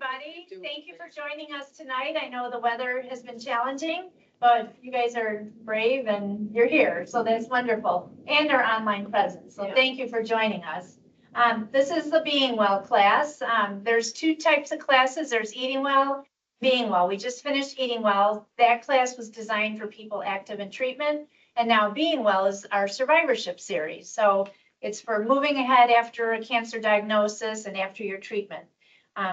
everybody. Thank you for joining us tonight. I know the weather has been challenging, but you guys are brave and you're here, so that's wonderful. And our online presence, so thank you for joining us. This is the Being Well class. There's two types of classes. There's Eating Well, Being Well. We just finished Eating Well. That class was designed for people active in treatment. And now Being Well is our survivorship series. So it's for moving ahead after a cancer diagnosis and after your treatment.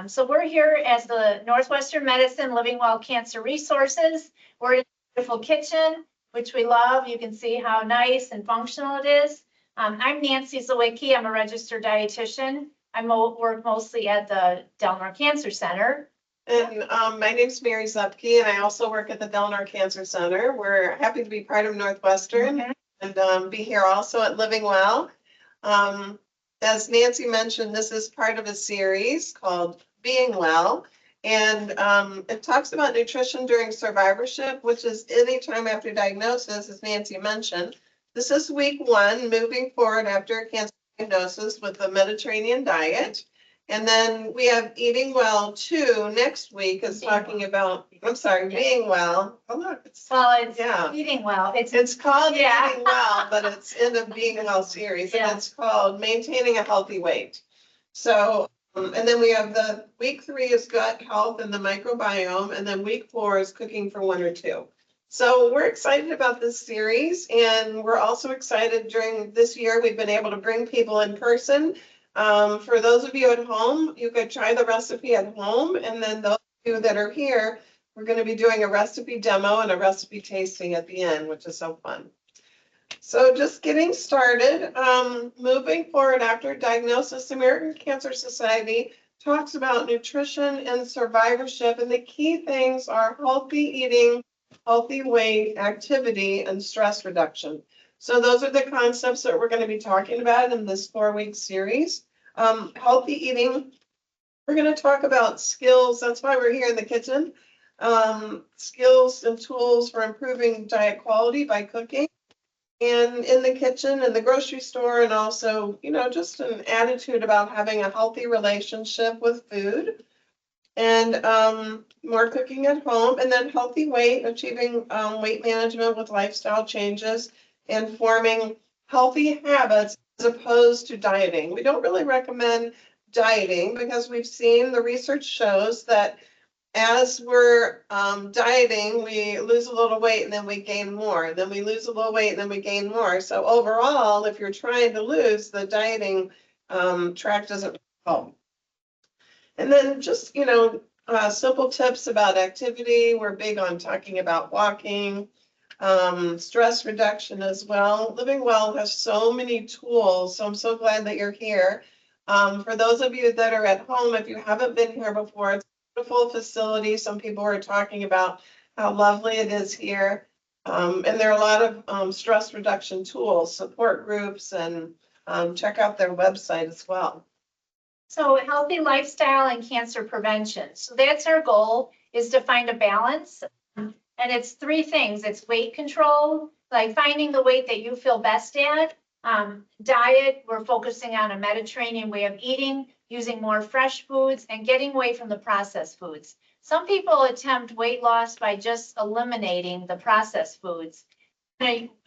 So we're here as the Northwestern Medicine Living Well Cancer Resources. We're in a beautiful kitchen, which we love. You can see how nice and functional it is. I'm Nancy Zawicki. I'm a registered dietitian. I work mostly at the Delmar Cancer Center. And my name's Mary Zupke, and I also work at the Delmar Cancer Center. We're happy to be part of Northwestern and be here also at Living Well. As Nancy mentioned, this is part of a series called Being Well, and it talks about nutrition during survivorship, which is any time after diagnosis, as Nancy mentioned. This is week 1, moving forward after a cancer diagnosis with the Mediterranean diet. And then we have Eating Well 2 next week is talking about, Being Well. Oh, look, it's Eating Well. It's called Eating Well, but it's in the Being Well series, and it's called Maintaining a Healthy Weight. So, and then we have the week 3 is gut health and the microbiome, and then week 4 is cooking for 1 or 2. So we're excited about this series, and we're also excited during this year we've been able to bring people in person. For those of you at home, you could try the recipe at home, and then those of you that are here, we're going to be doing a recipe demo and a recipe tasting at the end, which is so fun. So just getting started, moving forward after diagnosis, the American Cancer Society talks about nutrition and survivorship, and the key things are healthy eating, healthy weight, activity, and stress reduction. So those are the concepts that we're going to be talking about in this 4-week series. Healthy eating, we're going to talk about skills. That's why we're here in the kitchen. Skills and tools for improving diet quality by cooking. And in the kitchen, in the grocery store, and also, just an attitude about having a healthy relationship with food. And more cooking at home. And then healthy weight, achieving weight management with lifestyle changes, and forming healthy habits as opposed to dieting. We don't really recommend dieting because we've seen the research shows that as we're dieting, we lose a little weight and then we gain more. Then we lose a little weight and then we gain more. So overall, if you're trying to lose, the dieting track doesn't help. And then just, simple tips about activity. We're big on talking about walking. Stress reduction as well. Living Well has so many tools, so I'm so glad that you're here. For those of you that are at home, if you haven't been here before, it's a beautiful facility. Some people are talking about how lovely it is here. And there are a lot of stress reduction tools, support groups, and check out their website as well. So healthy lifestyle and cancer prevention. So that's our goal, is to find a balance. And it's 3 things. It's weight control, like finding the weight that you feel best at. Diet, we're focusing on a Mediterranean way of eating, using more fresh foods, and getting away from the processed foods. Some people attempt weight loss by just eliminating the processed foods.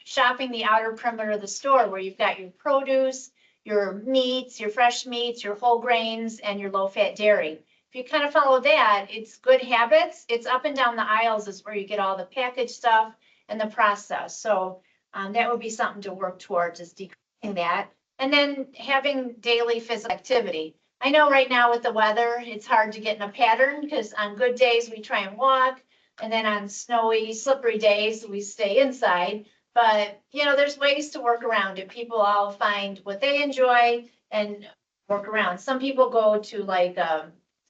Shopping the outer perimeter of the store where you've got your produce, your meats, your fresh meats, your whole grains, and your low-fat dairy. If you kind of follow that, it's good habits. It's up and down the aisles is where you get all the packaged stuff and the process. So that would be something to work towards, is decreasing that. And then having daily physical activity. I know right now with the weather, it's hard to get in a pattern because on good days we try and walk, and then on snowy, slippery days we stay inside. But, there's ways to work around it. People all find what they enjoy and work around. Some people go to like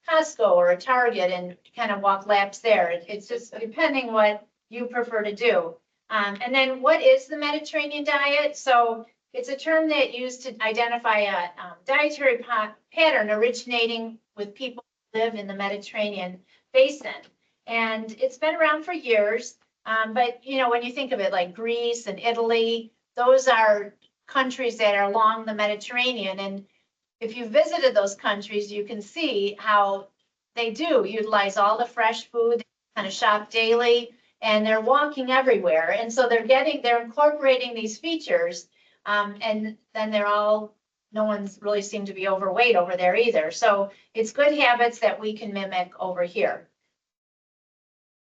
Costco or a Target and kind of walk laps there. It's just depending what you prefer to do. And then what is the Mediterranean diet? So it's a term that used to identify a dietary pattern originating with people who live in the Mediterranean basin. And it's been around for years. But, when you think of it, like Greece and Italy, those are countries that are along the Mediterranean. And if you visited those countries, you can see how they do utilize all the fresh food, they kind of shop daily, and they're walking everywhere. And so they're incorporating these features. And then no one's really seemed to be overweight over there either. So it's good habits that we can mimic over here.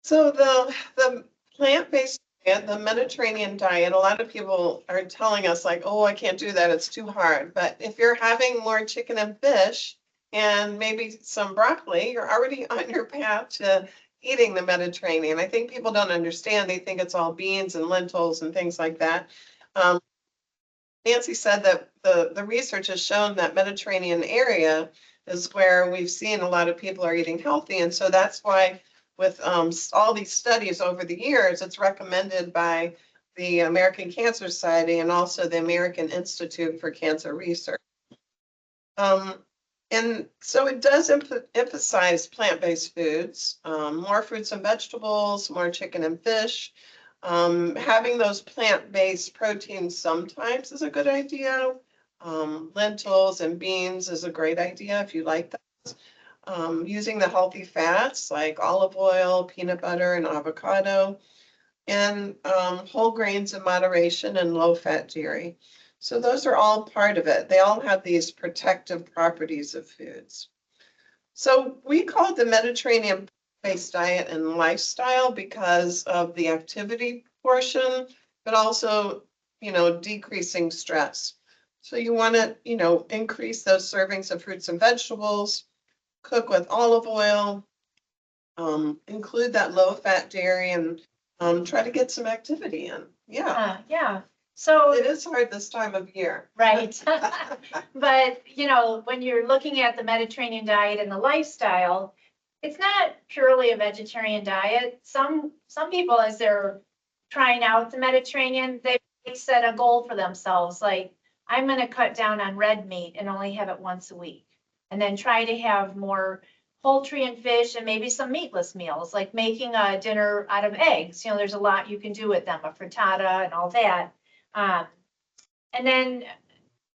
So the plant-based diet, the Mediterranean diet, a lot of people are telling us like, oh, I can't do that, it's too hard. But if you're having more chicken and fish and maybe some broccoli, you're already on your path to eating the Mediterranean. I think people don't understand. They think it's all beans and lentils and things like that. Nancy said that the research has shown that Mediterranean area is where we've seen a lot of people are eating healthy. And so that's why with all these studies over the years, it's recommended by the American Cancer Society and also the American Institute for Cancer Research. And so it does emphasize plant-based foods, more fruits and vegetables, more chicken and fish. Having those plant-based proteins sometimes is a good idea. Lentils and beans is a great idea if you like that. Using the healthy fats like olive oil, peanut butter, and avocado, and whole grains in moderation and low-fat dairy. So those are all part of it. They all have these protective properties of foods. So we call it the Mediterranean-based diet and lifestyle because of the activity portion, but also, decreasing stress. So you want to, increase those servings of fruits and vegetables, cook with olive oil, include that low-fat dairy, and try to get some activity in. Yeah. Yeah. So it is hard this time of year. Right. But, when you're looking at the Mediterranean diet and the lifestyle, it's not purely a vegetarian diet. Some people, as they're trying out the Mediterranean, they set a goal for themselves, like, I'm going to cut down on red meat and only have it once a week. And then try to have more poultry and fish and maybe some meatless meals, like making a dinner out of eggs. There's a lot you can do with them, a frittata and all that. And then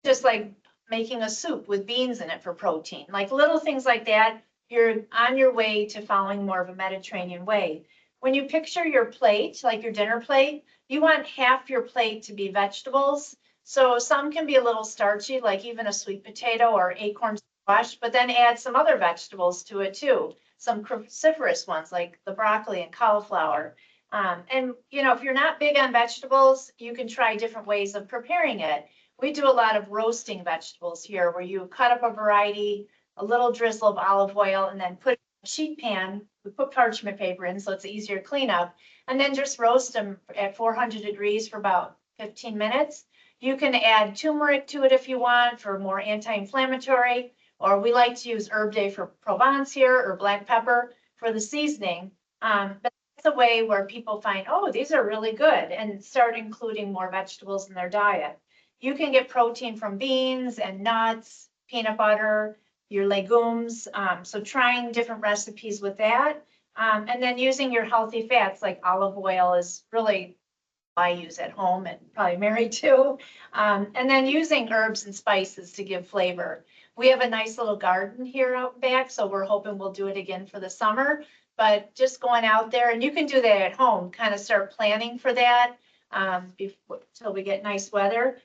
just like making a soup with beans in it for protein, like little things like that, you're on your way to following more of a Mediterranean way. When you picture your plate, like your dinner plate, you want half your plate to be vegetables. So some can be a little starchy, like even a sweet potato or acorn squash, but then add some other vegetables to it too. Some cruciferous ones like the broccoli and cauliflower. And if you're not big on vegetables, you can try different ways of preparing it. We do a lot of roasting vegetables here where you cut up a variety, a little drizzle of olive oil, and then put it in a sheet pan. We put parchment paper in so it's easier cleanup, and then just roast them at 400 degrees for about 15 minutes. You can add turmeric to it if you want for more anti-inflammatory, or we like to use Herb de Provence here or black pepper for the seasoning. But it's a way where people find, oh, these are really good, and start including more vegetables in their diet. You can get protein from beans and nuts, peanut butter, your legumes. So trying different recipes with that. And then using your healthy fats like olive oil is really I use at home and probably Mary too. And then using herbs and spices to give flavor. We have a nice little garden here out back, so we're hoping we'll do it again for the summer. But just going out there, and you can do that at home, kind of start planning for that until we get nice weather.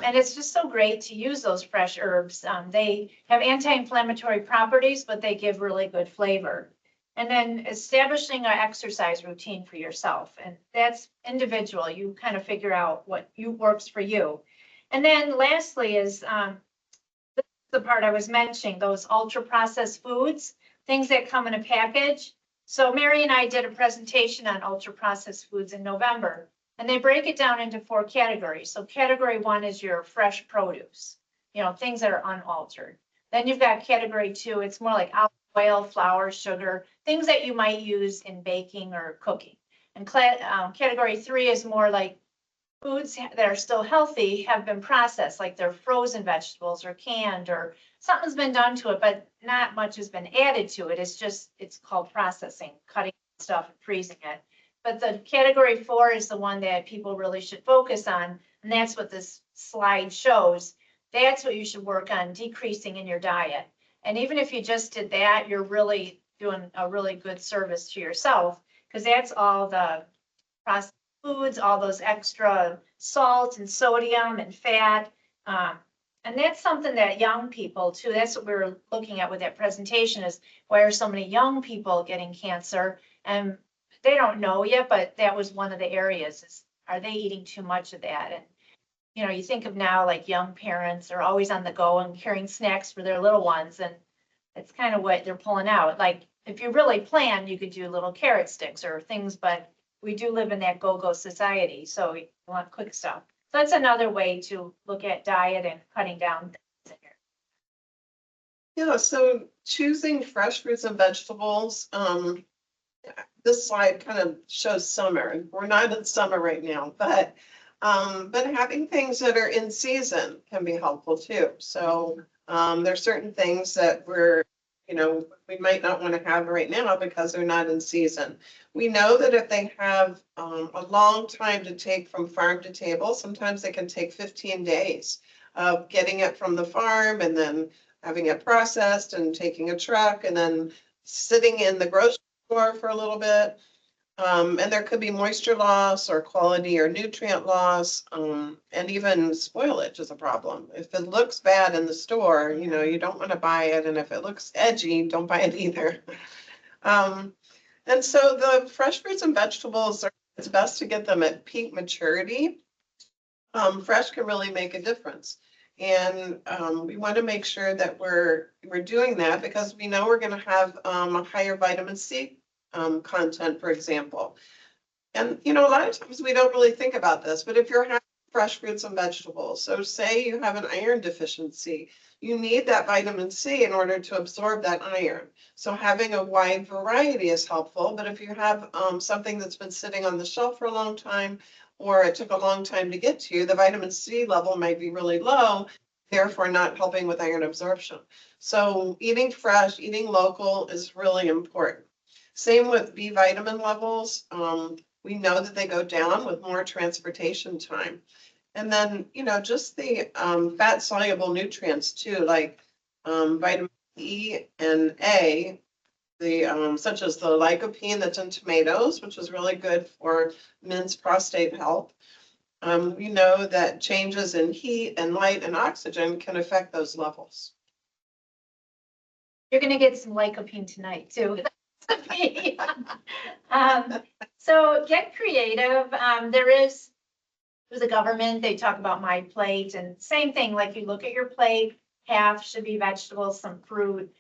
And it's just so great to use those fresh herbs. They have anti-inflammatory properties, but they give really good flavor. And then establishing an exercise routine for yourself. And that's individual. You kind of figure out what works for you. And then lastly is the part I was mentioning, those ultra processed foods, things that come in a package. So Mary and I did a presentation on ultra processed foods in November, and they break it down into 4 categories. So category 1 is your fresh produce, things that are unaltered. Then you've got category 2, it's more like olive oil, flour, sugar, things that you might use in baking or cooking. And category 3 is more like foods that are still healthy have been processed, like they're frozen vegetables or canned, or something's been done to it, but not much has been added to it. It's called processing, cutting stuff and freezing it. But the category 4 is the one that people really should focus on. And that's what this slide shows. That's what you should work on decreasing in your diet. And even if you just did that, you're really doing a really good service to yourself, because that's all the processed foods, all those extra salt and sodium and fat. And that's something that young people too, that's what we were looking at with that presentation, is why are so many young people getting cancer? And they don't know yet, but that was one of the areas, is are they eating too much of that? And you think of now, like young parents are always on the go and carrying snacks for their little ones, and it's kind of what they're pulling out. Like, if you really plan, you could do little carrot sticks or things, but we do live in that go-go society, so we want quick stuff. So that's another way to look at diet and cutting down things in here. Yeah, so choosing fresh fruits and vegetables. This slide kind of shows summer. We're not in summer right now, but having things that are in season can be helpful too. So there's certain things that we might not want to have right now because they're not in season. We know that if they have a long time to take from farm to table, sometimes they can take 15 days of getting it from the farm and then having it processed and taking a truck and then sitting in the grocery store for a little bit. And there could be moisture loss or quality or nutrient loss, and even spoilage is a problem. If it looks bad in the store, you don't want to buy it. And if it looks edgy, don't buy it either. And so the fresh fruits and vegetables, it's best to get them at peak maturity. Fresh can really make a difference. And we want to make sure that we're doing that because we know we're going to have a higher vitamin C content, for example. And, a lot of times we don't really think about this, but if you're having fresh fruits and vegetables, so say you have an iron deficiency, you need that vitamin C in order to absorb that iron. So having a wide variety is helpful, but if you have something that's been sitting on the shelf for a long time, or it took a long time to get to you, the vitamin C level might be really low, therefore not helping with iron absorption. So eating fresh, eating local is really important. Same with B vitamin levels. We know that they go down with more transportation time. And then, just the fat soluble nutrients too, like vitamin E and A, such as the lycopene that's in tomatoes, which is really good for men's prostate health. We know that changes in heat and light and oxygen can affect those levels. You're going to get some lycopene tonight too. So get creative. There's a government, they talk about my plate, and same thing, like you look at your plate, half should be vegetables, some fruit,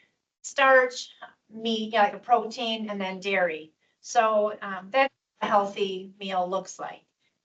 starch, meat, like a protein, and then dairy. So that's a healthy meal looks like.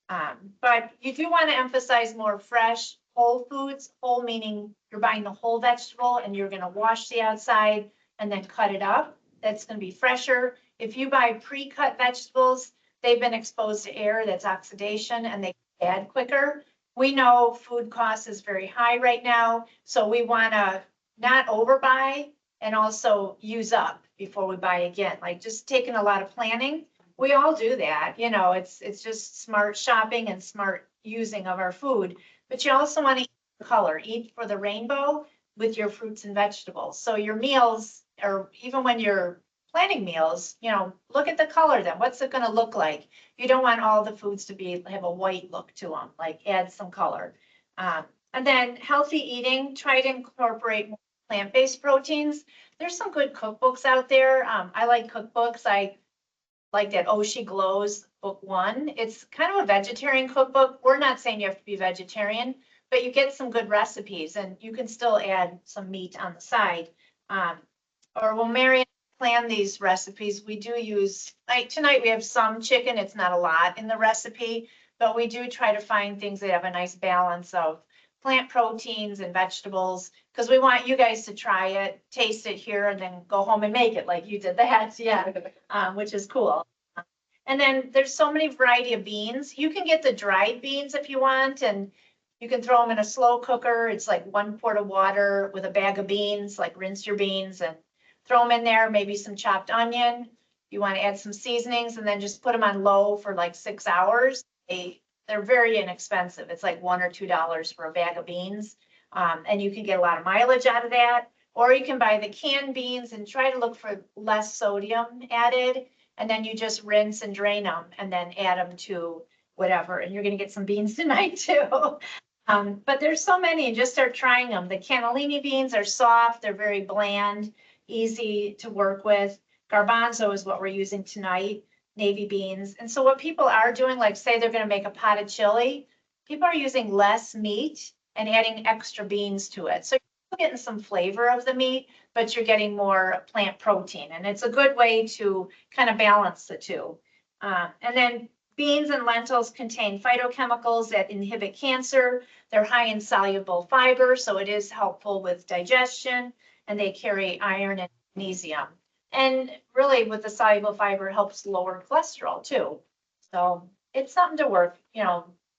But you do want to emphasize more fresh, whole foods, whole meaning you're buying the whole vegetable and you're going to wash the outside and then cut it up. That's going to be fresher. If you buy pre-cut vegetables, they've been exposed to air, that's oxidation, and they bad quicker. We know food cost is very high right now, so we want to not overbuy and also use up before we buy again. Like just taking a lot of planning. We all do that, it's just smart shopping and smart using of our food. But you also want to eat the color, eat for the rainbow with your fruits and vegetables. So your meals, or even when you're planning meals, look at the color then. What's it going to look like? You don't want all the foods to have a white look to them, like add some color. And then healthy eating, try to incorporate more plant-based proteins. There's some good cookbooks out there. I like cookbooks. I like that Oh She Glows book 1. It's kind of a vegetarian cookbook. We're not saying you have to be vegetarian, but you get some good recipes and you can still add some meat on the side. Or when Mary plan these recipes, we do use, like tonight we have some chicken, it's not a lot in the recipe, but we do try to find things that have a nice balance of plant proteins and vegetables, because we want you guys to try it, taste it here, and then go home and make it like you did that, which is cool. And then there's so many variety of beans. You can get the dried beans if you want, and you can throw them in a slow cooker. It's like 1 quart of water with a bag of beans, like rinse your beans and throw them in there, maybe some chopped onion. You want to add some seasonings and then just put them on low for like 6 hours. They're very inexpensive. It's like $1 or $2 for a bag of beans. And you can get a lot of mileage out of that. Or you can buy the canned beans and try to look for less sodium added. And then you just rinse and drain them and then add them to whatever. And you're gonna get some beans tonight too. But there's so many, and just start trying them. The cannellini beans are soft, they're very bland, easy to work with. Garbanzo is what we're using tonight, navy beans. And so what people are doing, like say they're gonna make a pot of chili, people are using less meat and adding extra beans to it. So you're getting some flavor of the meat, but you're getting more plant protein. And it's a good way to kind of balance the two. And then beans and lentils contain phytochemicals that inhibit cancer. They're high in soluble fiber, so it is helpful with digestion, and they carry iron and magnesium. And really with the soluble fiber, it helps lower cholesterol too. So it's something to work,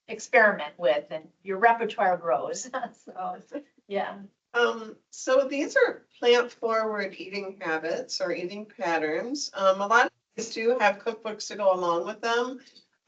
experiment with, and your repertoire grows. So, yeah. So these are plant-forward eating habits or eating patterns. A lot of these do have cookbooks to go along with them.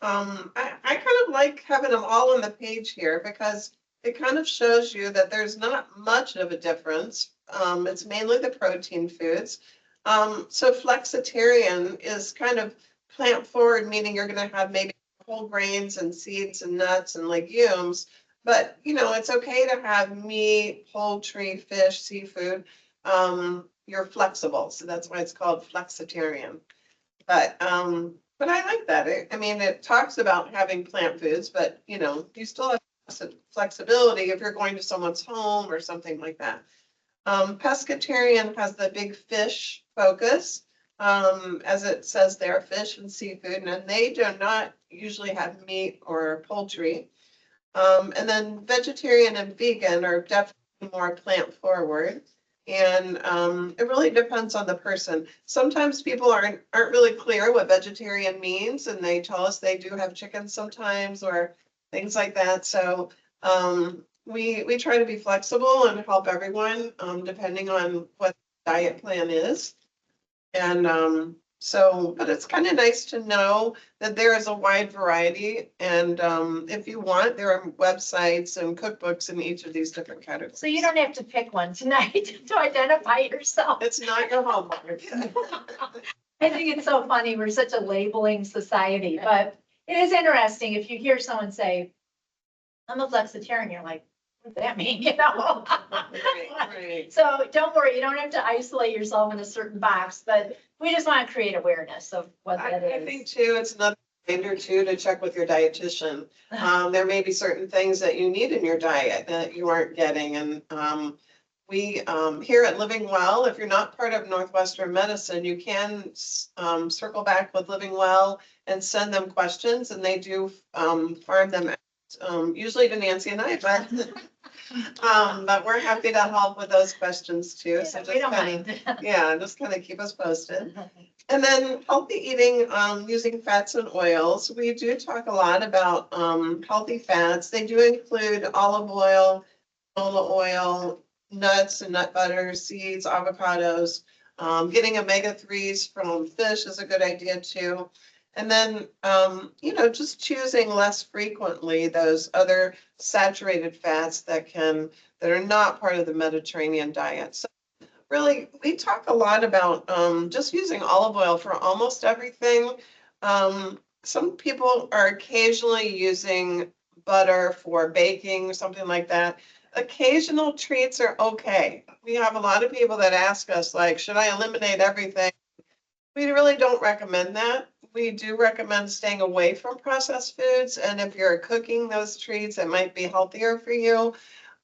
I kind of like having them all on the page here because it kind of shows you that there's not much of a difference. It's mainly the protein foods. So flexitarian is kind of plant forward, meaning you're going to have maybe whole grains and seeds and nuts and legumes, but it's okay to have meat, poultry, fish, seafood. You're flexible, so that's why it's called flexitarian. But I like that. It talks about having plant foods, but you still have flexibility if you're going to someone's home or something like that. Pescatarian has the big fish focus, as it says there, fish and seafood, and they do not usually have meat or poultry. And then vegetarian and vegan are definitely more plant forward. And it really depends on the person. Sometimes people aren't really clear what vegetarian means, and they tell us they do have chicken sometimes or things like that. So we try to be flexible and help everyone depending on what the diet plan is. And but it's kind of nice to know that there is a wide variety. And if you want, there are websites and cookbooks in each of these different categories. So you don't have to pick one tonight to identify yourself. It's not your homework. I think it's so funny. We're such a labeling society, but it is interesting if you hear someone say, I'm a flexitarian, you're like, what does that mean? Right. So don't worry, you don't have to isolate yourself in a certain box, but we just want to create awareness of what that is. I think too, it's another reminder too to check with your dietitian. There may be certain things that you need in your diet that you aren't getting. And we here at Living Well, if you're not part of Northwestern Medicine, you can circle back with Living Well and send them questions, and they do farm them out, usually to Nancy and I, but we're happy to help with those questions too. So we don't mind. Just kind of keep us posted. And then healthy eating using fats and oils. We do talk a lot about healthy fats. They do include olive oil, canola oil, nuts and nut butters, seeds, avocados. Getting omega-3s from fish is a good idea too. And then, just choosing less frequently those other saturated fats that are not part of the Mediterranean diet. So really, we talk a lot about just using olive oil for almost everything. Some people are occasionally using butter for baking or something like that. Occasional treats are okay. We have a lot of people that ask us, like, should I eliminate everything? We really don't recommend that. We do recommend staying away from processed foods. And if you're cooking those treats, it might be healthier for you.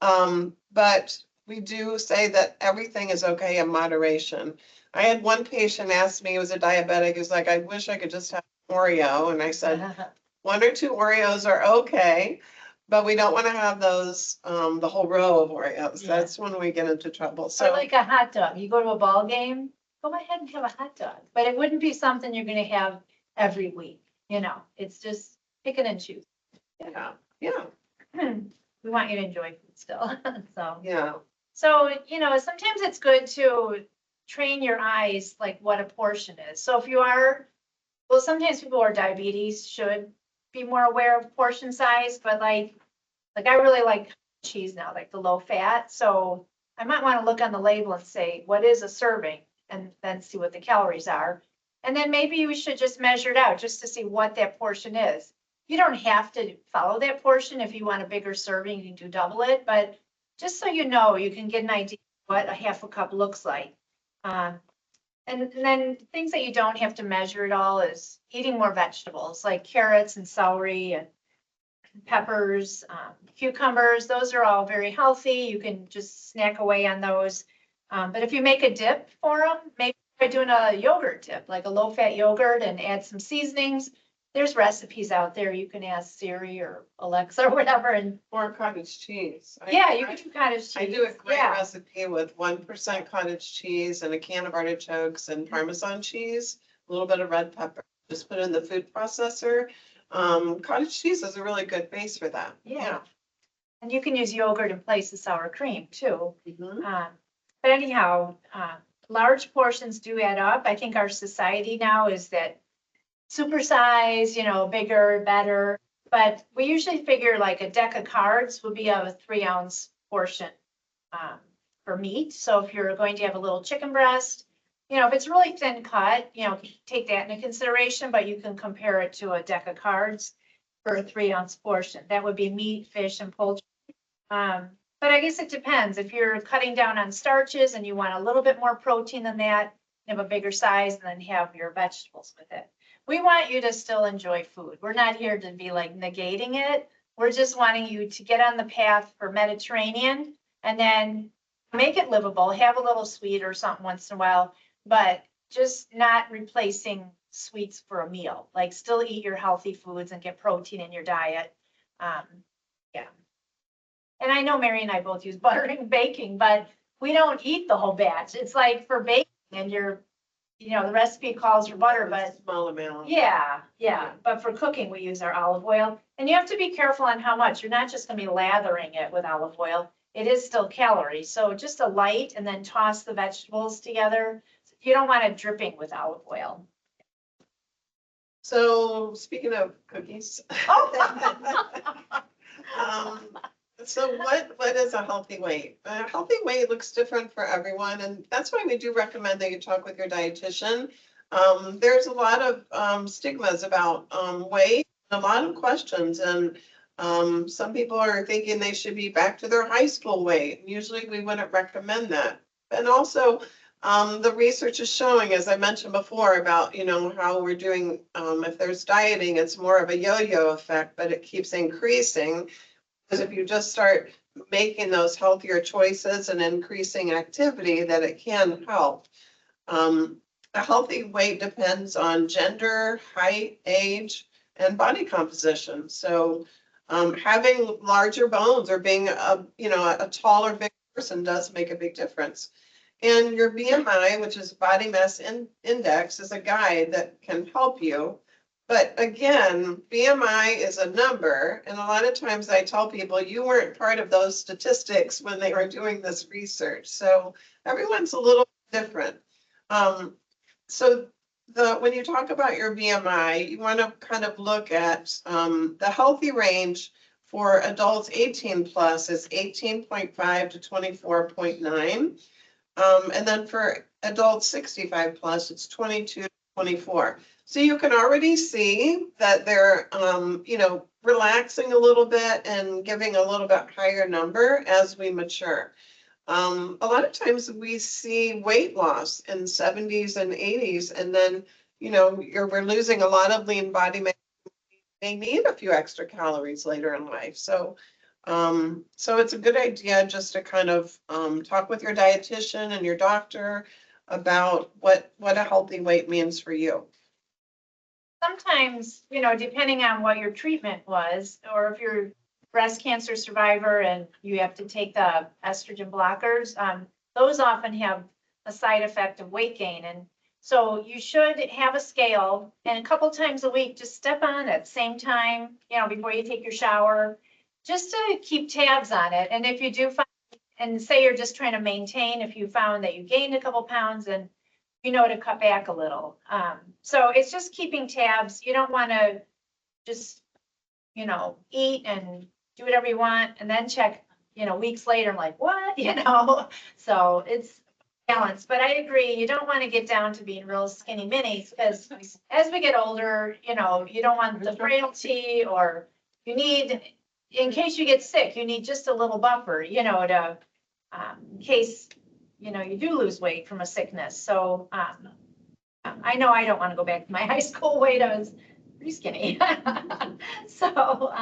But we do say that everything is okay in moderation. I had one patient ask me, he was a diabetic, he was like, I wish I could just have Oreo. And I said, 1 or 2 Oreos are okay, but we don't want to have those, the whole row of Oreos. Yeah. That's when we get into trouble. Or So like a hot dog. You go to a ball game, go ahead and have a hot dog, but it wouldn't be something you're going to have every week. It's just pick it and choose. yeah. We want you to enjoy food still. So, Yeah. so, sometimes it's good to train your eyes, like what a portion is. So if you are, well, sometimes people who are diabetes should be more aware of portion size, but like I really like cheese now, like the low fat. So I might want to look on the label and say, what is a serving? And then see what the calories are. And then maybe we should just measure it out just to see what that portion is. You don't have to follow that portion. If you want a bigger serving, you can do double it, but just so you know, you can get an idea what a half a cup looks like. And then things that you don't have to measure at all is eating more vegetables like carrots and celery and peppers, cucumbers. Those are all very healthy. You can just snack away on those. But if you make a dip for them, maybe try doing a yogurt dip, like a low-fat yogurt, and add some seasonings. There's recipes out there. You can ask Siri or Alexa or whatever, and Or cottage cheese. yeah, you can do cottage cheese. I do a great Yeah. recipe with 1% cottage cheese and a can of artichokes and Parmesan cheese, a little bit of red pepper. Just put it in the food processor. Cottage cheese is a really good base for that. Yeah. And you can use yogurt in place of sour cream too. Mhm. But anyhow, large portions do add up. I think our society now is that supersize, bigger, better. But we usually figure like a deck of cards would be a 3-ounce portion for meat. So if you're going to have a little chicken breast, if it's really thin cut, take that into consideration, but you can compare it to a deck of cards for a 3-ounce portion. That would be meat, fish, and poultry. But I guess it depends. If you're cutting down on starches and you want a little bit more protein than that, have a bigger size and then have your vegetables with it. We want you to still enjoy food. We're not here to be like negating it. We're just wanting you to get on the path for Mediterranean and then make it livable, have a little sweet or something once in a while, but just not replacing sweets for a meal. Like still eat your healthy foods and get protein in your diet. Yeah. And I know Mary and I both use butter in baking, but we don't eat the whole batch. It's like for baking and the recipe calls for butter, but Small amount. yeah. But for cooking, we use our olive oil. And you have to be careful on how much. You're not just gonna be lathering it with olive oil. It is still calories. So just a light and then toss the vegetables together. You don't want it dripping with olive oil. So speaking of cookies. So what is a healthy weight? A healthy weight looks different for everyone, and that's why we do recommend that you talk with your dietitian. There's a lot of stigmas about weight, a lot of questions, and some people are thinking they should be back to their high school weight. Usually we wouldn't recommend that. And also, the research is showing, as I mentioned before, about how we're doing. If there's dieting, it's more of a yo-yo effect, but it keeps increasing. Because if you just start making those healthier choices and increasing activity, that it can help. A healthy weight depends on gender, height, age, and body composition. So having larger bones or being a taller, big person does make a big difference. And your BMI, which is body mass index, is a guide that can help you. But again, BMI is a number, and a lot of times I tell people you weren't part of those statistics when they were doing this research. So everyone's a little different. So when you talk about your BMI, you want to kind of look at the healthy range for adults 18 plus is 18.5 to 24.9. And then for adults 65 plus, it's 22 to 24. So you can already see that they're, relaxing a little bit and giving a little bit higher number as we mature. A lot of times we see weight loss in 70s and 80s, and then, we're losing a lot of lean body mass. They need a few extra calories later in life. So it's a good idea just to kind of talk with your dietitian and your doctor about what a healthy weight means for you. Sometimes, depending on what your treatment was, or if you're a breast cancer survivor and you have to take the estrogen blockers, those often have a side effect of weight gain. And so you should have a scale, and a couple times a week, just step on it, same time, before you take your shower, just to keep tabs on it. And if you do find, and say you're just trying to maintain, if you found that you gained a couple pounds, and to cut back a little. So it's just keeping tabs. You don't want to just, eat and do whatever you want and then check weeks later, I'm like, what, so it's balance, but I agree, you don't want to get down to being real skinny minis, because as we get older, you don't want the frailty, or you need, in case you get sick, you need just a little buffer, to, in case, you do lose weight from a sickness. So, I know I don't want to go back to my high school weight. I was pretty skinny. So,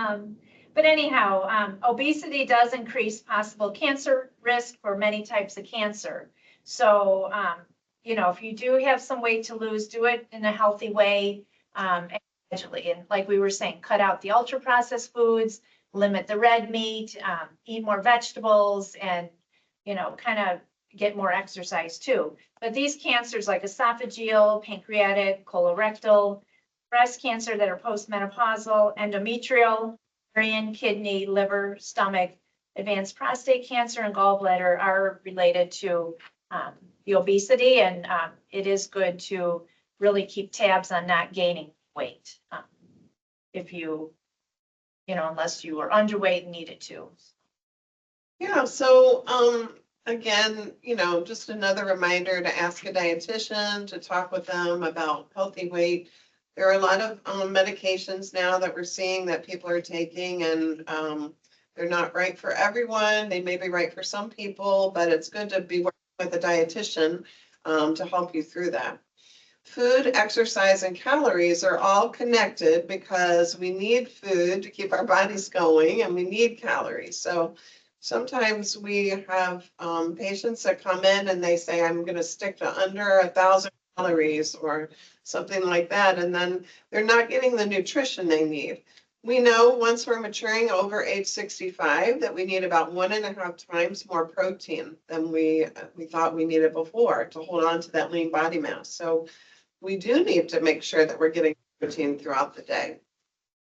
but anyhow, obesity does increase possible cancer risk for many types of cancer. So, if you do have some weight to lose, do it in a healthy way. And gradually, and like we were saying, cut out the ultra processed foods, limit the red meat, eat more vegetables, and, kind of get more exercise too. But these cancers like esophageal, pancreatic, colorectal, breast cancer that are postmenopausal, endometrial, ovarian, kidney, liver, stomach, advanced prostate cancer, and gallbladder are related to the obesity. And it is good to really keep tabs on not gaining weight if you, unless you were underweight and needed to. Yeah, so again, just another reminder to ask a dietitian, to talk with them about healthy weight. There are a lot of medications now that we're seeing that people are taking, and they're not right for everyone. They may be right for some people, but it's good to be working with a dietitian to help you through that. Food, exercise, and calories are all connected because we need food to keep our bodies going, and we need calories. So sometimes we have patients that come in and they say, I'm going to stick to under 1,000 calories or something like that, and then they're not getting the nutrition they need. We know once we're maturing over age 65 that we need about 1.5 times more protein than we thought we needed before to hold on to that lean body mass. So we do need to make sure that we're getting protein throughout the day.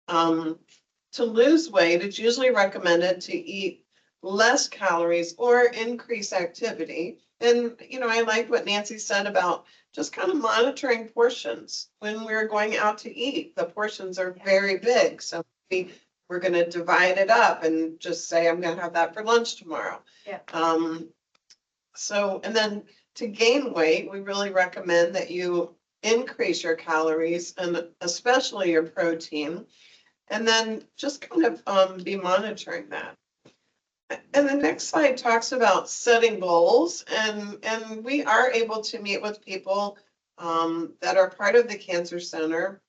To lose weight, it's usually recommended to eat less calories or increase activity. And, I like what Nancy said about just kind of monitoring portions. When we're going out to eat, the portions are very big. So we're going to divide it up and just say, I'm going to have that for lunch tomorrow. Yeah. And then to gain weight, we really recommend that you increase your calories and especially your protein, and then just kind of be monitoring that. And the next slide talks about setting goals, and we are able to meet with people that are part of the Cancer Center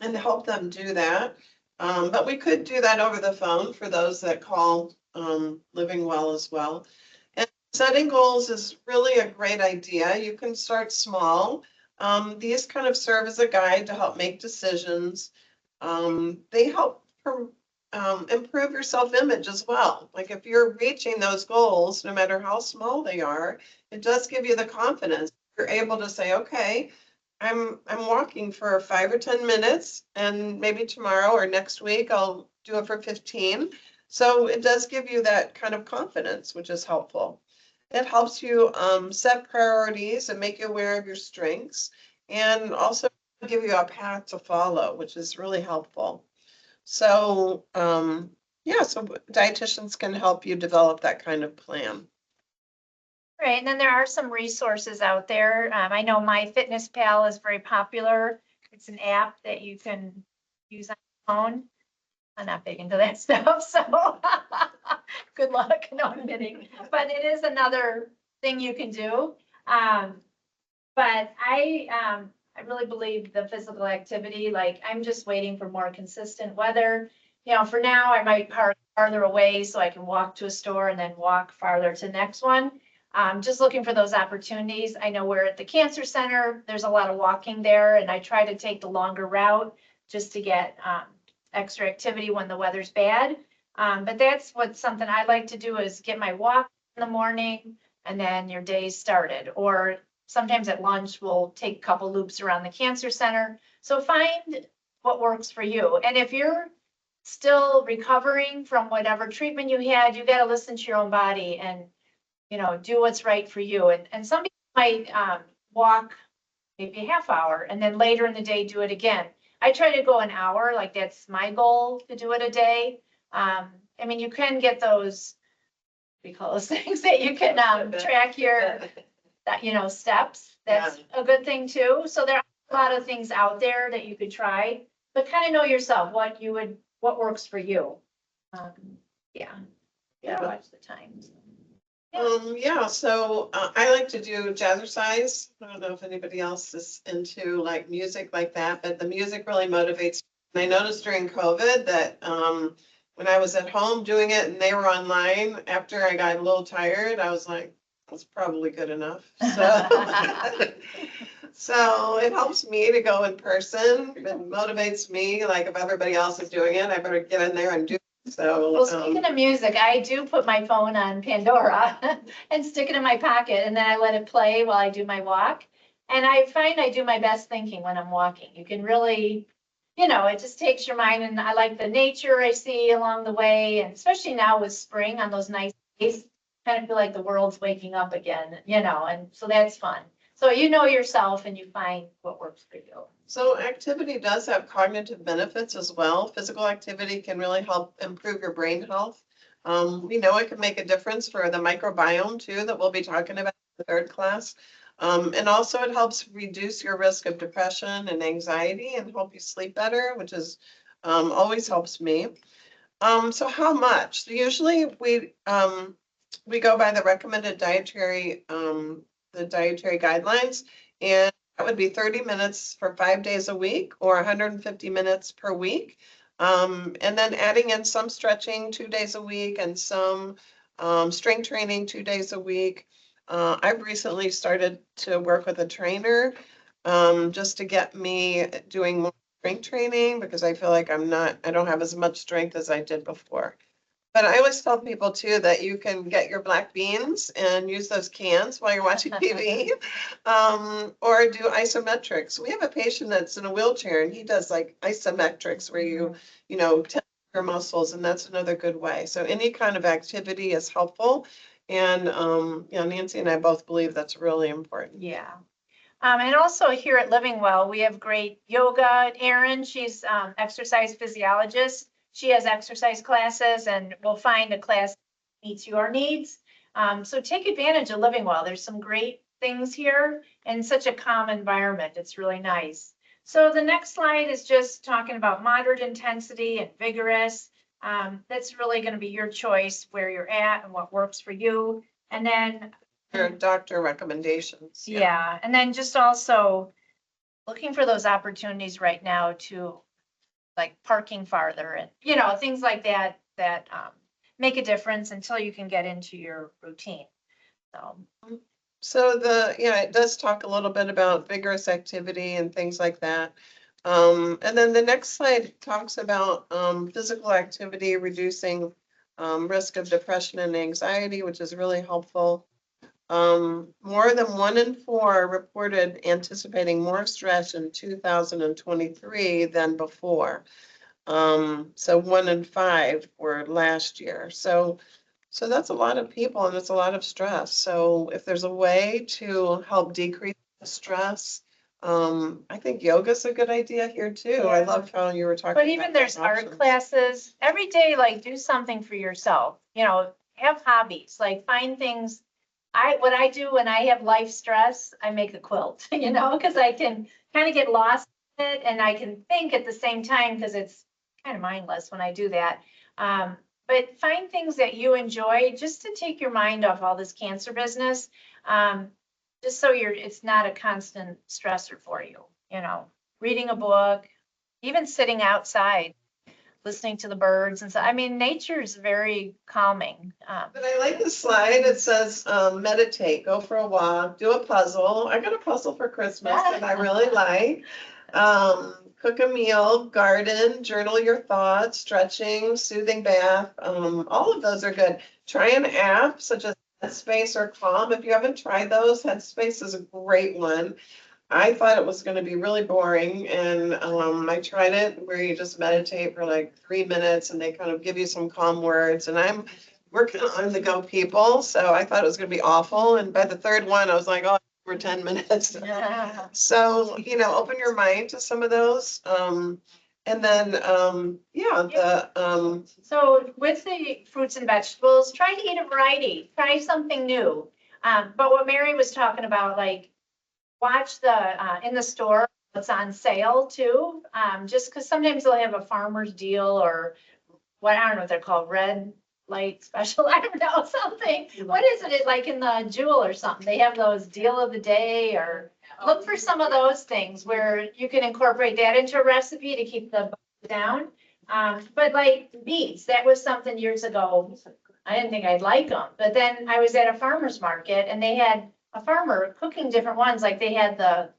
and help them do that. But we could do that over the phone for those that call Living Well as well. And setting goals is really a great idea. You can start small. These kind of serve as a guide to help make decisions. They help improve your self-image as well. Like if you're reaching those goals, no matter how small they are, it does give you the confidence. You're able to say, okay, I'm walking for 5 or 10 minutes, and maybe tomorrow or next week I'll do it for 15. So it does give you that kind of confidence, which is helpful. It helps you set priorities and make you aware of your strengths, and also give you a path to follow, which is really helpful. So, so dietitians can help you develop that kind of plan. Right, and then there are some resources out there. I know MyFitnessPal is very popular. It's an app that you can use on your phone. I'm not big into that stuff, so good luck. No, I'm kidding. But it is another thing you can do. But I really believe the physical activity, like I'm just waiting for more consistent weather. For now, I might park farther away so I can walk to a store and then walk farther to the next one. Just looking for those opportunities. I know we're at the Cancer Center. There's a lot of walking there, and I try to take the longer route just to get extra activity when the weather's bad. But that's something I like to do, is get my walk in the morning, and then your day's started. Or sometimes at lunch, we'll take a couple loops around the Cancer Center. So find what works for you. And if you're still recovering from whatever treatment you had, you got to listen to your own body and, do what's right for you. And some people might walk maybe a half hour, and then later in the day, do it again. I try to go an hour, like that's my goal, to do it a day. You can get those we call those things that you can track your, that, you know, steps. That's a good thing too. So there are a lot of things out there that you could try, but kind of know yourself, what works for you. Yeah. Yeah, watch the times. Yeah, so I like to do jazzercise. I don't know if anybody else is into like music like that, but the music really motivates. And I noticed during COVID that when I was at home doing it and they were online, after I got a little tired, I was like, that's probably good enough. So, so it helps me to go in person. It motivates me, like if everybody else is doing it, I better get in there and do it. So, Well, speaking of music, I do put my phone on Pandora and stick it in my pocket, and then I let it play while I do my walk. And I find I do my best thinking when I'm walking. You can really, you know, it just takes your mind, and I like the nature I see along the way, and especially now with spring on those nice days, kind of feel like the world's waking up again, you know, and so that's fun. So you know yourself and you find what works for you. so activity does have cognitive benefits as well. Physical activity can really help improve your brain health. We know it can make a difference for the microbiome too, that we'll be talking about in the third class. And also it helps reduce your risk of depression and anxiety and help you sleep better, which is always helps me. So how much? So usually we go by the recommended dietary the dietary guidelines, and that would be 30 minutes for 5 days a week or 150 minutes per week. And then adding in some stretching 2 days a week and some strength training 2 days a week. I've recently started to work with a trainer just to get me doing more strength training because I feel like I don't have as much strength as I did before. But I always tell people too that you can get your black beans and use those cans while you're watching TV, or do isometrics. We have a patient that's in a wheelchair and he does like isometrics where you know, tense your muscles, and that's another good way. So any kind of activity is helpful. And, you know, Nancy and I both believe that's really important. Yeah. And also here at Living Well, we have great yoga. Erin, she's exercise physiologist. She has exercise classes, and we'll find a class that meets your needs. So take advantage of Living Well. There's some great things here and such a calm environment. It's really nice. So the next slide is just talking about moderate intensity and vigorous. That's really going to be your choice where you're at and what works for you. And then Your doctor recommendations. yeah, and then just also looking for those opportunities right now to like parking farther and, you know, things like that, that make a difference until you can get into your routine. So, So it does talk a little bit about vigorous activity and things like that. And then the next slide talks about physical activity, reducing risk of depression and anxiety, which is really helpful. More than 1 in 4 reported anticipating more stress in 2023 than before. So 1 in 5 were last year. So that's a lot of people and it's a lot of stress. So if there's a way to help decrease the stress, I think yoga's a good idea here too. I love how you were talking. But even there's art classes every day, like do something for yourself, you know, have hobbies, like find things. What I do when I have life stress, I make a quilt, you know, because I can kind of get lost in it and I can think at the same time because it's kind of mindless when I do that. But find things that you enjoy just to take your mind off all this cancer business. Just so it's not a constant stressor for you, you know, reading a book, even sitting outside, listening to the birds and so, I mean, nature is very calming. But I like the slide. It says, meditate, go for a walk, do a puzzle. I got a puzzle for Christmas that I really like. Cook a meal, garden, journal your thoughts, stretching, soothing bath. All of those are good. Try an app such as Headspace or Calm. If you haven't tried those, Headspace is a great one. I thought it was going to be really boring, and I tried it where you just meditate for like 3 minutes and they kind of give you some calm words. And we're kind of on the go people, so I thought it was going to be awful. And by the third one, I was like, oh, for 10 minutes. Yeah. So, you know, open your mind to some of those. And then, So with the fruits and vegetables, try to eat a variety, try something new. But what Mary was talking about, like watch in the store, what's on sale too. Just because sometimes they'll have a farmer's deal or what, I don't know what they're called, red light special, I don't know, something. What is it, like in the Jewel or something? They have those deal of the day, or look for some of those things where you can incorporate that into a recipe to keep the budget down. But like beets, that was something years ago, I didn't think I'd like them, but then I was at a farmer's market and they had a farmer cooking different ones, like they had the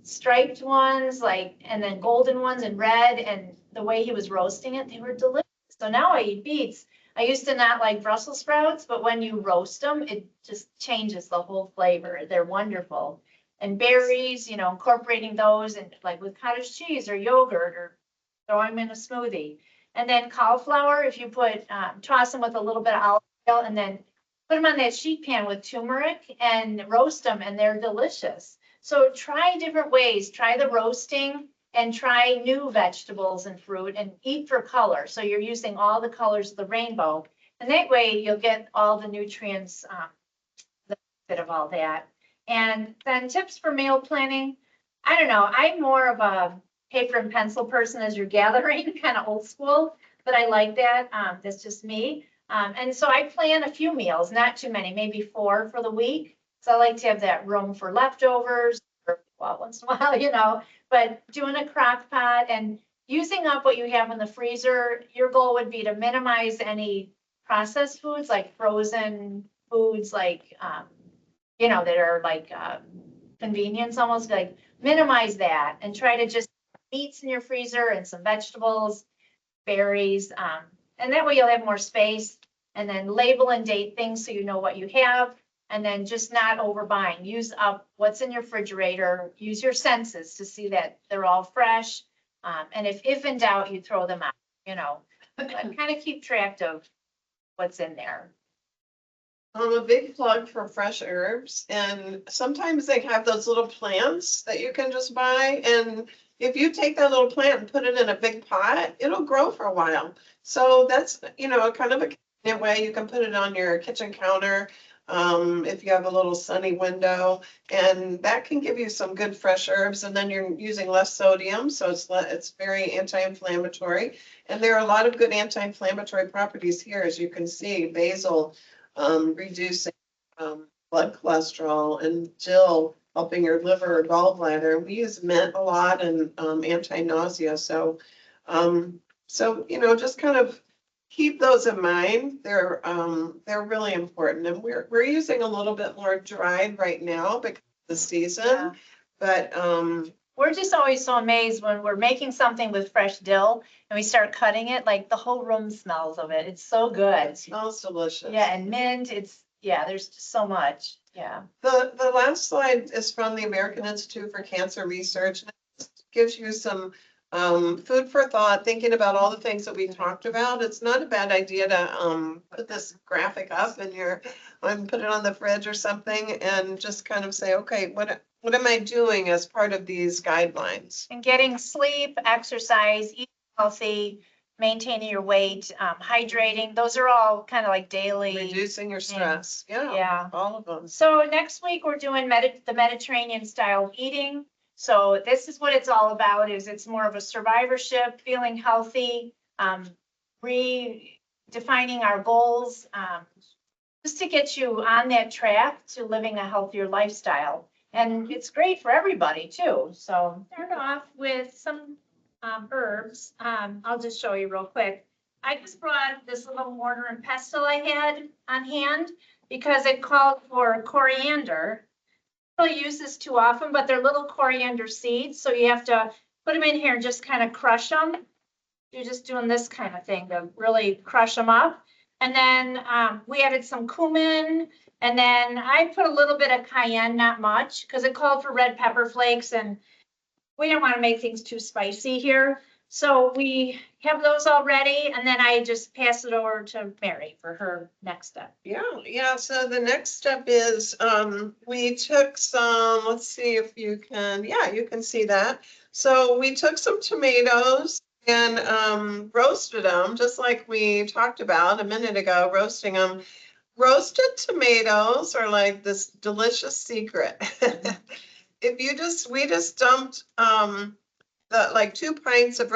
striped ones, like, and then golden ones and red, and the way he was roasting it, they were delicious. So now I eat beets. I used to not like Brussels sprouts, but when you roast them, it just changes the whole flavor. They're wonderful. And berries, you know, incorporating those and like with cottage cheese or yogurt or throw them in a smoothie. And then cauliflower, if you put, toss them with a little bit of olive oil and then put them on that sheet pan with turmeric and roast them, and they're delicious. So try different ways, try the roasting and try new vegetables and fruit and eat for color. So you're using all the colors of the rainbow. And that way you'll get all the nutrients, the benefit of all that. And then tips for meal planning. I don't know, I'm more of a paper and pencil person as you're gathering, kind of old school, but I like that. That's just me. And so I plan a few meals, not too many, maybe 4 for the week. So I like to have that room for leftovers, or, well, once in a while, you know, but doing a crock pot and using up what you have in the freezer. Your goal would be to minimize any processed foods, like frozen foods, like, you know, that are like convenience, almost like minimize that and try to just meats in your freezer and some vegetables, berries. And that way you'll have more space, and then label and date things so you know what you have. And then just not overbuying. Use up what's in your refrigerator. Use your senses to see that they're all fresh. And if in doubt, you throw them out, you know, but kind of keep track of what's in there. I'm a big plug for fresh herbs, and sometimes they have those little plants that you can just buy. And if you take that little plant and put it in a big pot, it'll grow for a while. So that's, you know, kind of a convenient way. You can put it on your kitchen counter. If you have a little sunny window, and that can give you some good fresh herbs, and then you're using less sodium, so it's very anti-inflammatory. And there are a lot of good anti-inflammatory properties here, as you can see. Basil, reducing blood cholesterol, and dill helping your liver or gallbladder. We use mint a lot, and anti-nausea. So you know, just kind of keep those in mind. They're really important, and we're using a little bit more dried right now because of the season. Yeah. But we're just always so amazed when we're making something with fresh dill and we start cutting it, like the whole room smells of it. It's so good. It smells delicious. Yeah, and mint, there's just so much. Yeah. The last slide is from the American Institute for Cancer Research. It gives you some food for thought, thinking about all the things that we talked about. It's not a bad idea to put this graphic up and put it on the fridge or something, and just kind of say, okay, what am I doing as part of these guidelines? And getting sleep, exercise, eating healthy, maintaining your weight, hydrating, those are all kind of like daily. Reducing your stress. Yeah, all of them. So next week we're doing the Mediterranean style of eating. So this is what it's all about, is it's more of a survivorship, feeling healthy, redefining our goals, just to get you on that track to living a healthier lifestyle. And it's great for everybody too. So start off with some herbs. I'll just show you real quick. I just brought this little mortar and pestle I had on hand because it called for coriander. I don't use this too often, but they're little coriander seeds. So you have to put them in here and just kind of crush them. You're just doing this kind of thing to really crush them up. And then we added some cumin. And then I put a little bit of cayenne, not much, because it called for red pepper flakes. And we don't want to make things too spicy here. So we have those all ready, and then I just pass it over to Mary for her next step. Yeah. So the next step is, we took some, let's see if you can, yeah, you can see that. So we took some tomatoes and, roasted them, just like we talked about a minute ago, roasting them. Roasted tomatoes are like this delicious secret. We just dumped, like 2 pints of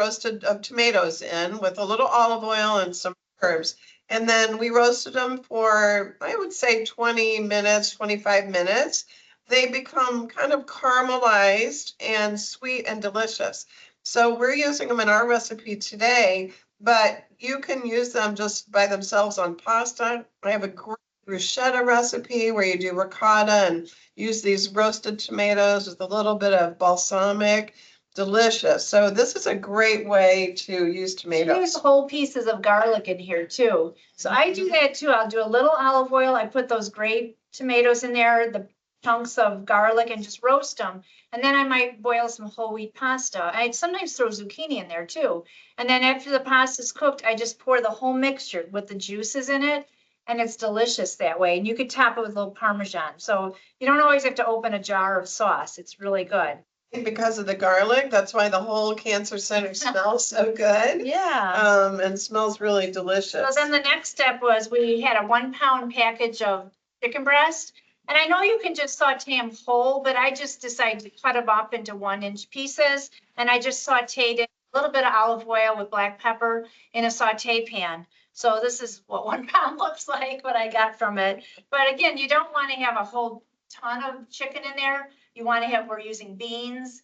tomatoes in with a little olive oil and some herbs. And then we roasted them for, I would say 20 minutes, 25 minutes. They become kind of caramelized and sweet and delicious. So we're using them in our recipe today, but you can use them just by themselves on pasta. I have a great bruschetta recipe where you do ricotta and use these roasted tomatoes with a little bit of balsamic. Delicious. So this is a great way to use tomatoes. There's whole pieces of garlic in here too. So I do that too. I'll do a little olive oil. I put those grape tomatoes in there, the chunks of garlic, and just roast them. And then I might boil some whole wheat pasta. I sometimes throw zucchini in there too. And then after the pasta's cooked, I just pour the whole mixture with the juices in it. And it's delicious that way. And you could top it with a little Parmesan. So you don't always have to open a jar of sauce. It's really good. Because of the garlic, that's why the whole cancer center smells so good. Yeah. And smells really delicious. So then the next step was we had a 1 pound package of chicken breast. And I know you can just saute them whole, but I just decided to cut them up into 1-inch pieces. And I just sauteed it, a little bit of olive oil with black pepper in a saute pan. So this is what 1 pound looks like, what I got from it. But again, you don't want to have a whole ton of chicken in there. You want to have, we're using beans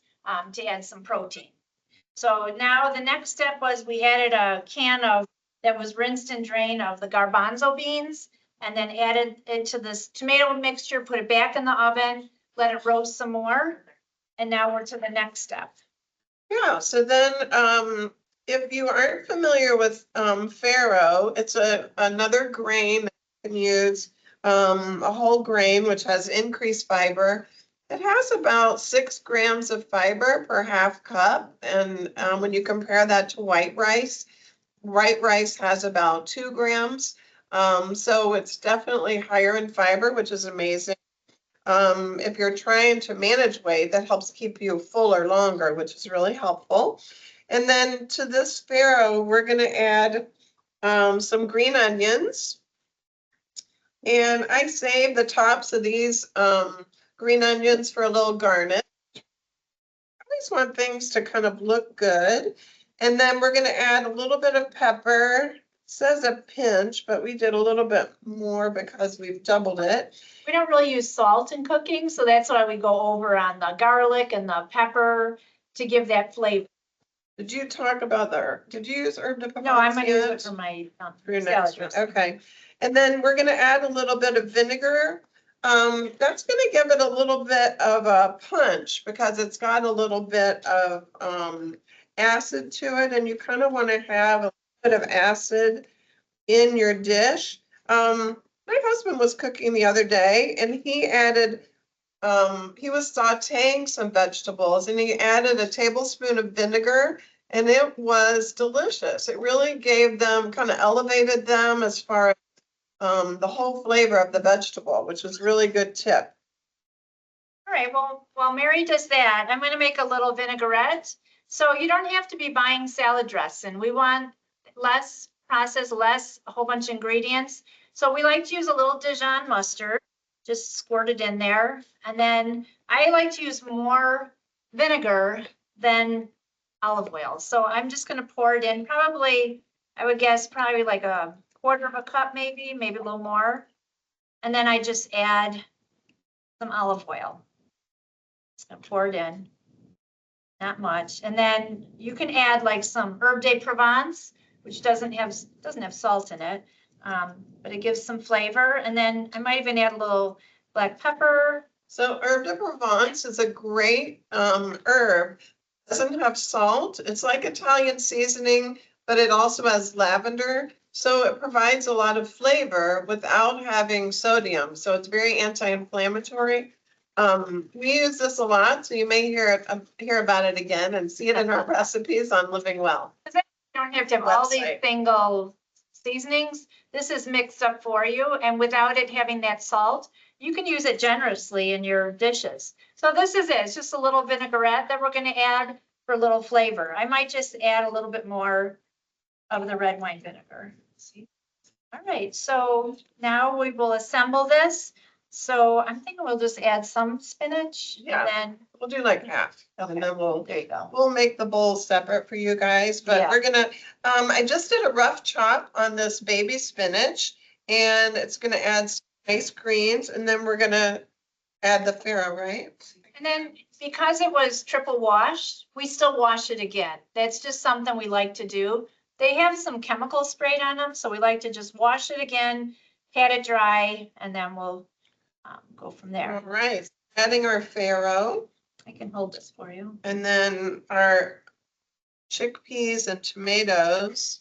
to add some protein. So now the next step was we added a can of, that was rinsed and drained, of the garbanzo beans, and then added it to this tomato mixture, put it back in the oven, let it roast some more. And now we're to the next step. Yeah, so then if you aren't familiar with farro, it's another grain that you can use, a whole grain, which has increased fiber. It has about 6 grams of fiber per half cup. And when you compare that to white rice has about 2 grams. So it's definitely higher in fiber, which is amazing. If you're trying to manage weight, that helps keep you fuller longer, which is really helpful. And then to this farro, we're going to add some green onions. And I save the tops of these green onions for a little garnish. I always want things to kind of look good. And then we're going to add a little bit of pepper. It says a pinch, but we did a little bit more because we've doubled it. We don't really use salt in cooking, so that's why we go over on the garlic and the pepper to give that flavor. Did you talk about did you use herb de Provence? No, I'm gonna use it for my for your next one. Okay. And then we're gonna add a little bit of vinegar. That's gonna give it a little bit of a punch because it's got a little bit of acid to it, and you kind of want to have a bit of acid in your dish. My husband was cooking the other day and he added, he was sauteing some vegetables and he added a tablespoon of vinegar and it was delicious. It really gave them, kind of elevated them as far as the whole flavor of the vegetable, which was really good tip. All right, well, while Mary does that, I'm going to make a little vinaigrette. So you don't have to be buying salad dressing. We want less processed, less, a whole bunch of ingredients. So we like to use a little Dijon mustard, just squirt it in there. And then I like to use more vinegar than olive oil. So I'm just going to pour it in, probably, I would guess probably like a quarter of a cup, maybe a little more. And then I just add some olive oil. Just gonna pour it in, not much. And then you can add like some herb de Provence, which doesn't have salt in it, but it gives some flavor. And then I might even add a little black pepper. So herb de Provence is a great herb. It doesn't have salt. It's like Italian seasoning, but it also has lavender. So it provides a lot of flavor without having sodium. So it's very anti-inflammatory. We use this a lot, so you may hear about it again and see it in our recipes on Living Well. You don't have to have all these Website. single seasonings. This is mixed up for you, and without it having that salt, you can use it generously in your dishes. So this is it. It's just a little vinaigrette that we're going to add for a little flavor. I might just add a little bit more of the red wine vinegar. See? All right, so now we will assemble this. So I'm thinking we'll just add some spinach Yeah. and then, We'll do like half, Okay. and then we'll there you go. make the bowls separate for you guys, but Yeah. we're gonna, I just did a rough chop on this baby spinach, and it's gonna add some nice greens, and then we're gonna add the farro, right? And then because it was triple washed, we still wash it again. That's just something we like to do. They have some chemicals sprayed on them, so we like to just wash it again, pat it dry, and then we'll go from All there. right, adding our farro, I can hold this for you. and then our chickpeas and tomatoes.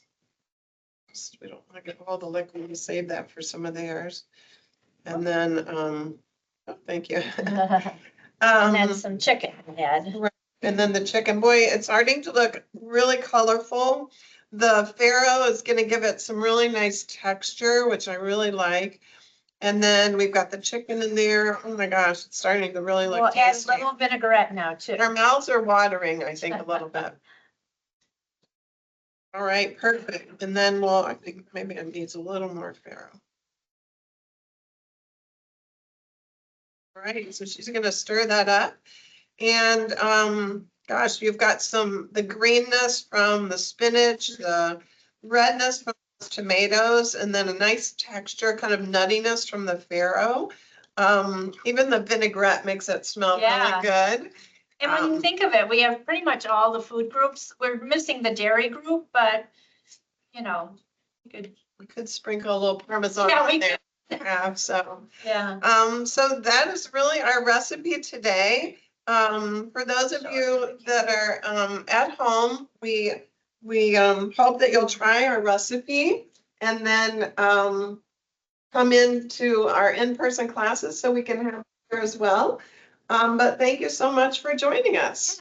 We don't want to get all the liquid, we save that for some of theirs. And then, oh, thank you. And then some chicken we had. And then the chicken, boy, it's starting to look really colorful. The farro is gonna give it some really nice texture, which I really like. And then we've got the chicken in there. Oh my gosh, it's starting to really We'll look add a tasty. little vinaigrette now too. Our mouths are watering, I think, a little bit. All right, perfect. And then we'll, I think maybe it needs a little more farro. All right, so she's gonna stir that up. And gosh, you've got the greenness from the spinach, the redness from the tomatoes, and then a nice texture, kind of nuttiness from the farro. Even the vinaigrette makes it smell really good. And when you think of it, we have pretty much all the food groups. We're missing the dairy group, but you know, we could sprinkle a little Parmesan Yeah, on we there. Yeah, so. Yeah. So that is really our recipe today. For those of you that are at home, we hope that you'll try our recipe and then come into our in-person classes so we can have here as well. But thank you so much for joining us.